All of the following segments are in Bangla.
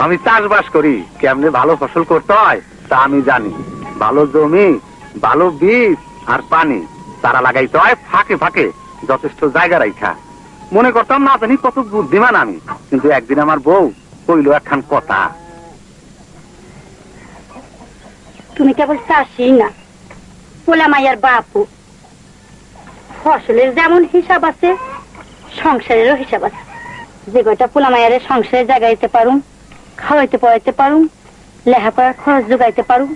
আমি চাষবাস করি, কেমনে ভালো ফসল করতে হয় তা আমি জানি। ভালো জমি, ভালো বীজ আর পানি তারা লাগাইতে হয় ফাঁকে ফাঁকে, যথেষ্ট জায়গা রাখা। মনে করতাম না জানি কত বুদ্ধিমান আমি, কিন্তু একদিন আমার বউ কইল একখান কথা। তুমি কেবল চাষি না, পোলা মাইয়ার বাপু। ফসলের যেমন হিসাব আছে, সংসারেরও হিসাব আছে। যে কয়টা পোলা মাইয়ারে সংসারে জাগাইতে পারুম, খাওয়াইতে পড়াইতে পারুম, লেখাপড়ার খরচ যোগাইতে পারুম,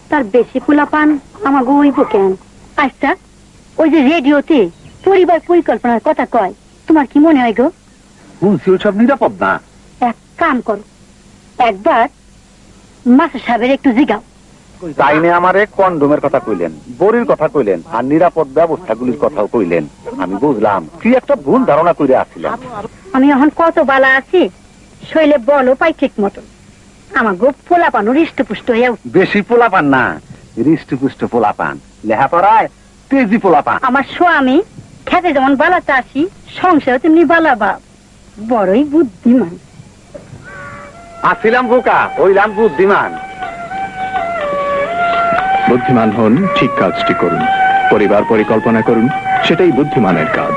তার বেশি পোলা পান আমাকে ওইব কেন? আচ্ছা, ওই যে রেডিওতে পরিবার পরিকল্পনার কথা কয়, তোমার কি মনে হয় গো? শুনছি ওসব নিরাপদ না। এক কাম করো, একবার মাস্টার সাহেবের একটু জিগাও। তাইনে আমারে কন্ডোমের কথা কইলেন, বড়ির কথা কইলেন, আর নিরাপদ ব্যবস্থাগুলির কথাও কইলেন। আমি বুঝলাম কি একটা ভুল ধারণা করে আসছিলাম। আমি এখন কত বালা আছি, শৈলে বলো পাই ঠিক মতন। আমার গো পোলা পানো হৃষ্টপুষ্ট হইয়া। বেশি পোলা পান না, হৃষ্টপুষ্ট পোলা পান, লেখাপড়ায় তেজি পোলা পান। আমার স্বামী খেতে যেমন বালা চাষি, সংসারে তেমনি বালা বাপ, বড়ই বুদ্ধিমান। আসছিলাম বোকা, হইলাম বুদ্ধিমান। বুদ্ধিমান হন, ঠিক কাজটি করুন, পরিবার পরিকল্পনা করুন, সেটাই বুদ্ধিমানের কাজ।